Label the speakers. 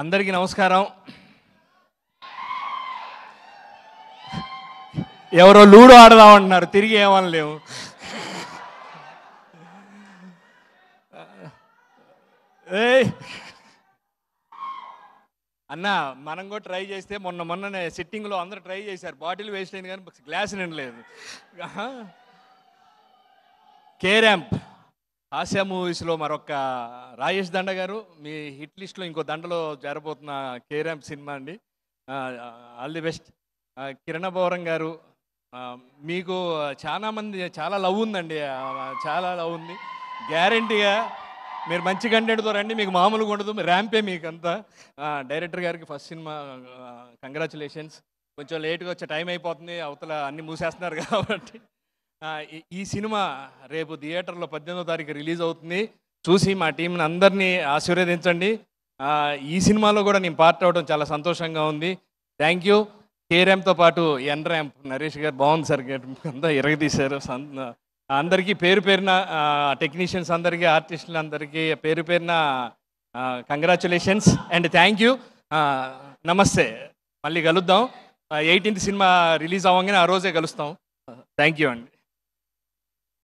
Speaker 1: అందరికీ నమస్కారం. ఎవరో లూడో ఆడదామంటున్నారు, తిరిగి ఏమనలేము. ఏయ్ అన్న, మనం కూడా ట్రై చేస్తే మొన్ననే సిట్టింగ్లో అందరూ ట్రై చేశారు, బాటిల్ వేస్ట్ అయింది కానీ గ్లాస్ నిండలేదు. కే ర్యాంప్ హాస్య మూవీస్లో మరొక రాజేష్ దండ గారు, మీ హిట్ లిస్ట్లో ఇంకో దండలో చేరబోతున్న కే ర్యాంప్ సినిమా అండి. All the best. కిరణ బోరం గారు, మీకు చాలా లవ్ ఉందండి, చాలా లవ్ ఉంది. గ్యారంటీగా మీరు మంచి కంటెంట్తో రండి, మీకు మామూలుగా ఉండదు, ర్యాంపే మీకు అంతా. డైరెక్టర్ గారికి ఫస్ట్ సినిమా, కంగ్రాచులేషన్స్. కొంచెం లేట్గా వచ్చే టైం అయిపోతుంది, అవతల అన్నీ మూసేస్తున్నారు కాబట్టి. ఈ సినిమా రేపు థియేటర్లో 18వ తారీఖు రిలీజ్ అవుతుంది. చూసి మా టీంని అందరినీ ఆశీర్వదించండి. ఈ సినిమాలో కూడా నేను పార్ట్ అవ్వడం చాలా సంతోషంగా ఉంది. Thank you. కే ర్యాంప్తో పాటు ఎన్ ర్యాంప్ నరేష్ గారు బాగుంది సార్, అంతా ఎరగదీశారు. అందరికీ పేరు పేరున, టెక్నీషియన్స్ అందరికీ, ఆర్టిస్టులు అందరికీ పేరు పేరున కంగ్రాచులేషన్స్ అండ్ థ్యాంక్ యూ. నమస్తే, మళ్ళీ కలుద్దాం. 18th సినిమా రిలీజ్ అవ్వగానే ఆ రోజే కలుస్తాం. థ్యాంక్ యూ అండి.